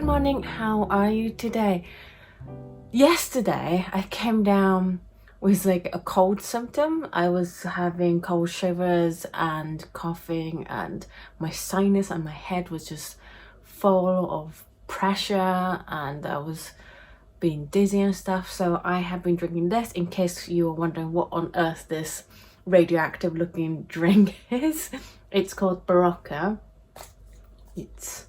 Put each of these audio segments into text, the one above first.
good morning. How are you today? Yesterday I came down with like a cold symptom. I was having cold shivers and coughing, and my sinus and my head was just full of pressure, and I was being dizzy and stuff. So I have been drinking this, in case you were wondering what on earth this radioactive looking drink is. It's called Barocca. It's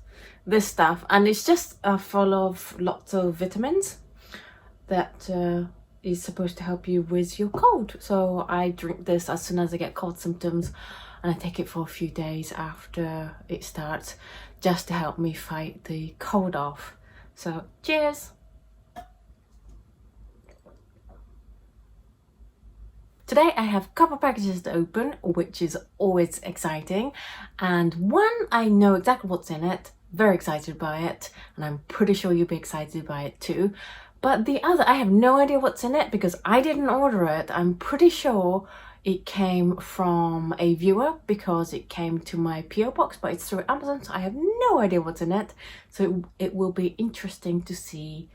this stuff, and it's just full of lots of vitamins that is supposed to help you with your cold. So I drink this as soon as I get cold symptoms, and I take it for a few days after it starts, just to help me fight the cold off. So cheers. Today I have a couple packages to open, which is always exciting, and one I know exactly what's in it, very excited by it, and I'm pretty sure you'll be excited by it too. But the other, I have no idea what's in it because I didn't order it. I'm pretty sure it came from a viewer because it came to my PO box, but it's through Amazon, so I have no idea what's in it. So it will be interesting to see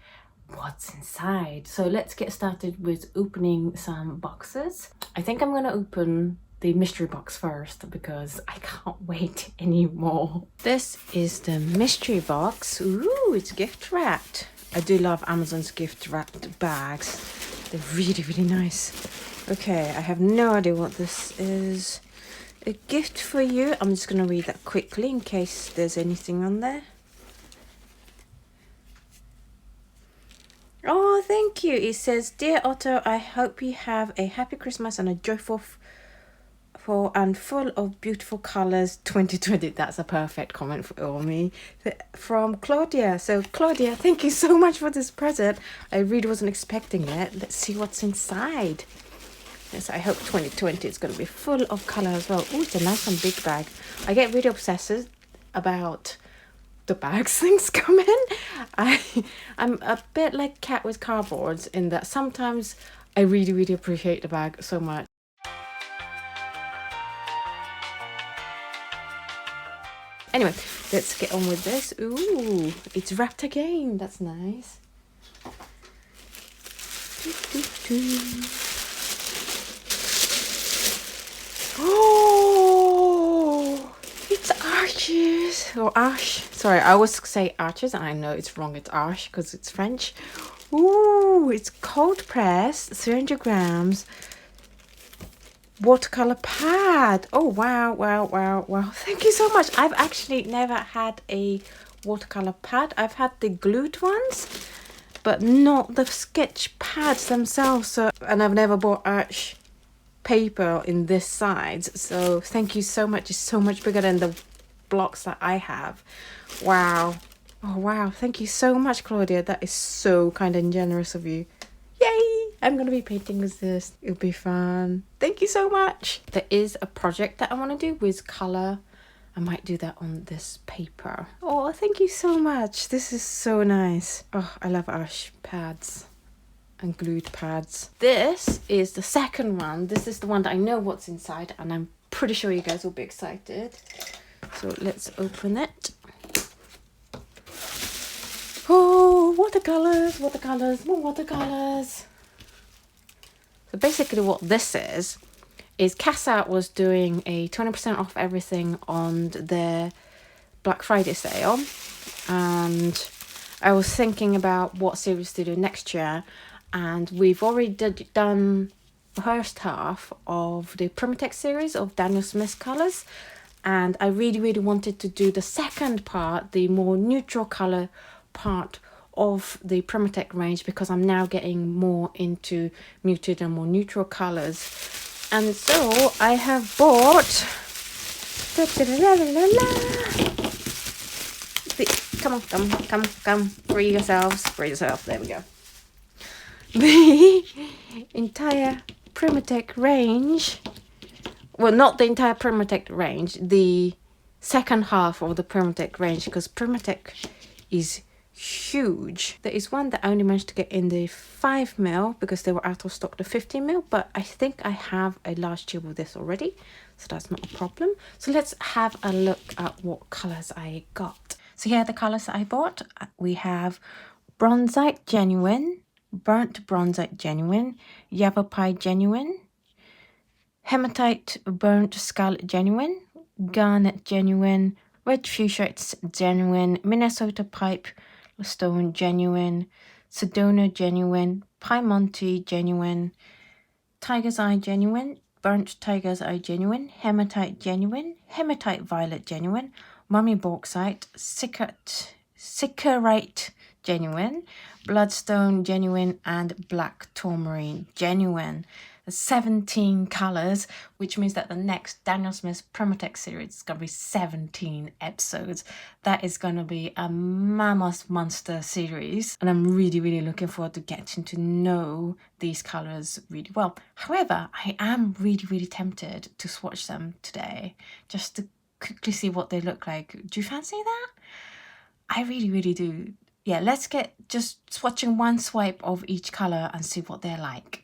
what's inside. So let's get started with opening some boxes. I think I'm gonna open the mystery box first because I can't wait anymore. This is the mystery box. Ooh, it's gift wrapped. I do love Amazon's gift wrapped bags. They're really, really nice. Okay, I have no idea what this is. A gift for you. I'm just gonna read that quickly in case there's anything on there. Oh, thank you. It says, "Dear Otto, I hope you have a happy Christmas and a joyful and full of beautiful colors 2020. That's a perfect comment for me. From Claudia. So Claudia, thank you so much for this present. I really wasn't expecting it. Let's see what's inside. Yes, I hope 2020 is going to be full of color as well. Oh, it's a nice and big bag. I get really obsessed about the bags things come in. I'm a bit like cat with cardboards in that sometimes I really, really appreciate the bag so much. Anyway, let's get on with this. Ooh, it's wrapped again. That's nice. Oh, it's arches or ash. Sorry, I always say arches and I know it's wrong. It's arche because it's French. Ooh, it's cold pressed, 300 grams. Watercolor pad. Oh wow, wow. Thank you so much. I've actually never had a watercolor pad. I've had the glued ones, but not the sketch pads themselves. So, and I've never bought arch paper in this size. So thank you so much. It's so much bigger than the blocks that I have. Wow. Oh wow, thank you so much, Claudia. That is so kind and generous of you. Yay! I'm gonna be painting with this. It'll be fun. Thank you so much. There is a project that I want to do with color. I might do that on this paper. Oh, thank you so much. This is so nice. Oh, I love arch pads and glued pads. This is the second one. This is the one that I know what's inside, and I'm pretty sure you guys will be excited. So let's open it. Oh, watercolors, more watercolors. So basically what this is Casa was doing a 20% off everything on their Black Friday sale. And I was thinking about what series to do next year. And we've already done the first half of the Primatek series of Daniel Smith's colours. And I really, really wanted to do the second part, the more neutral colour part of the Primatek range, because I'm now getting more into muted and more neutral colors. And so I have bought come free yourself, there we go, the entire Primatek range. Well, not the entire Primatek range, the second half of the Primatek range, because Primatek is huge. There is one that I only managed to get in the 5mm because they were out of stock, the 15mm, but I think I have a large tube of this already, so that's not a problem. So let's have a look at what colors I got. So here are the colors that I bought. We have Bronzite Genuine, Burnt Bronzite Genuine, Yavapai Genuine, Hematite Burnt Scarlet Genuine, Garnet Genuine, Red Fuchsia Genuine, Minnesota Pipe Stone Genuine, Sedona Genuine, Piemonte Genuine, Tiger's Eye Genuine, Burnt Tiger's Eye Genuine, Hematite Genuine, Hematite Violet Genuine, Mummy Bauxite, Sycarite Genuine, Bloodstone Genuine, and Black Tourmaline Genuine. 17 colors, which means that the next Daniel Smith's Primatek series is going to be 17 episodes. That is going to be a mammoth monster series, and I'm really looking forward to getting to know these colors really well. However, I am really tempted to swatch them today just to quickly see what they look like. Do you fancy that? I really do. Yeah, let's get just swatching one swipe of each color and see what they're like.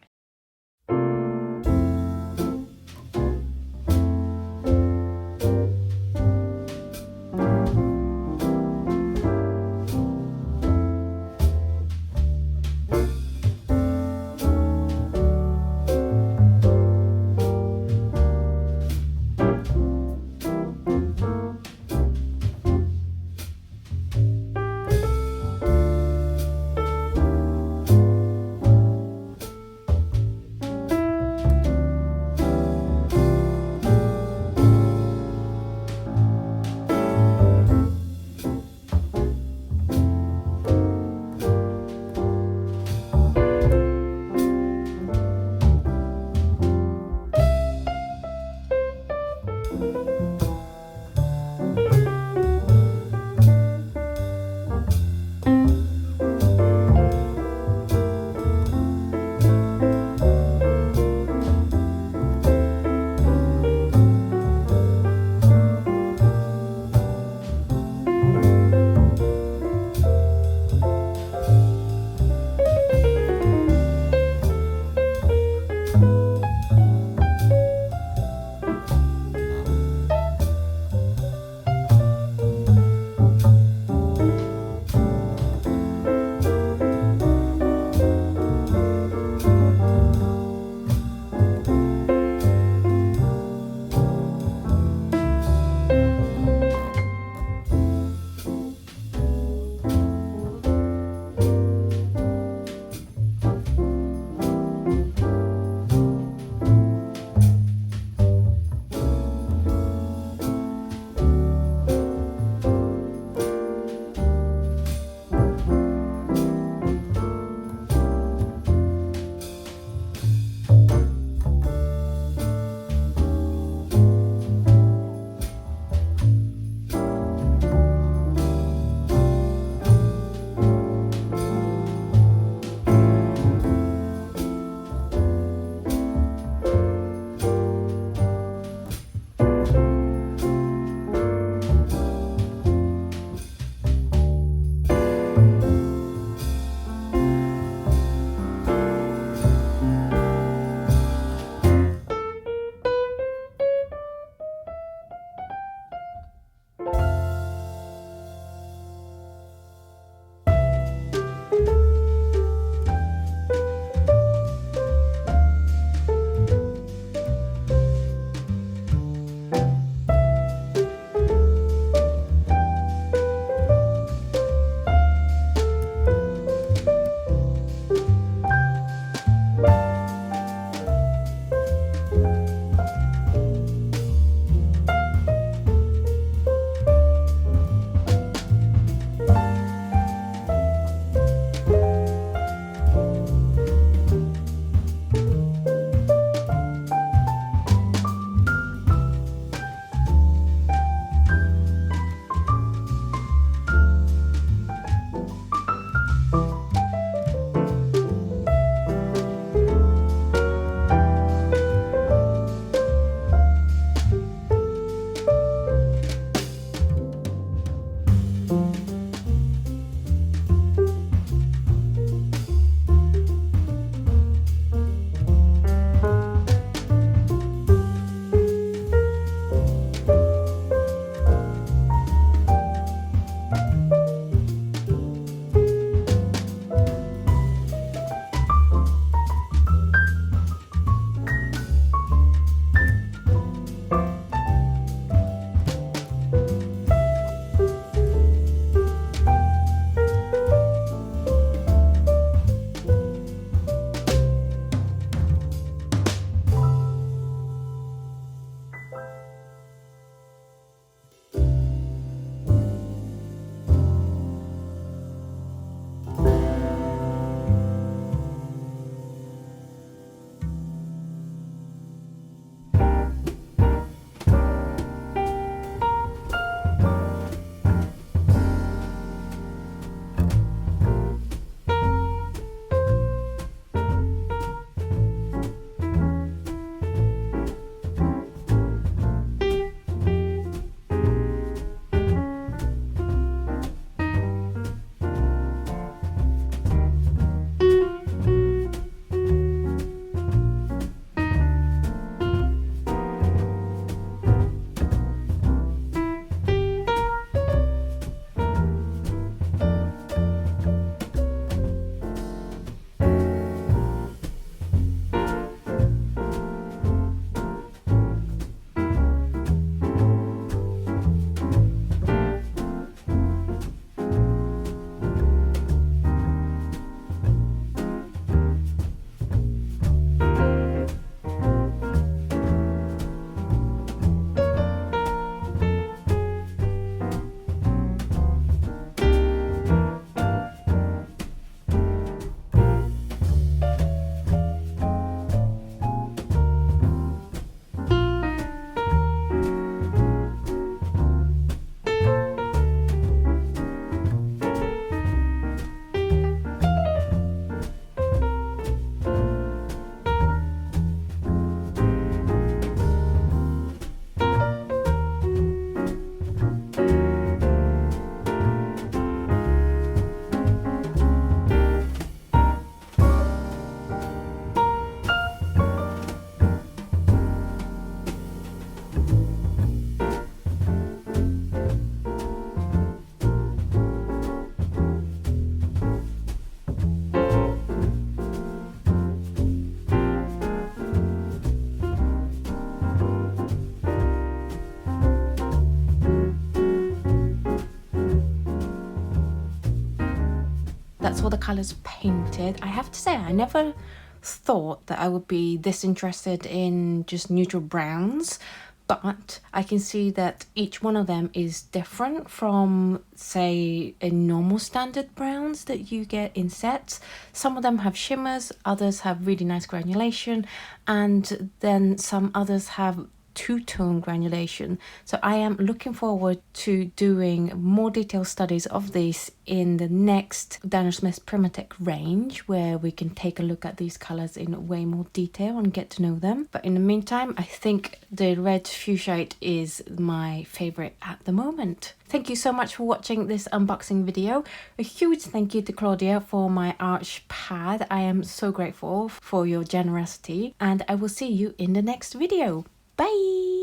saw the colours painted. I have to say, I never thought that I would be this interested in just neutral browns, but I can see that each one of them is different from, say, a normal standard browns that you get in sets. Some of them have shimmers, others have really nice granulation, and then some others have two-tone granulation. So I am looking forward to doing more detailed studies of these in the next Daniel Smith's Primatek range, where we can take a look at these colors in way more detail and get to know them. But in the meantime, I think the red fuchsite is my favorite at the moment. Thank you so much for watching this unboxing video. A huge thank you to Claudia for my arch pad. I am so grateful for your generosity, and I will see you in the next video. Bye!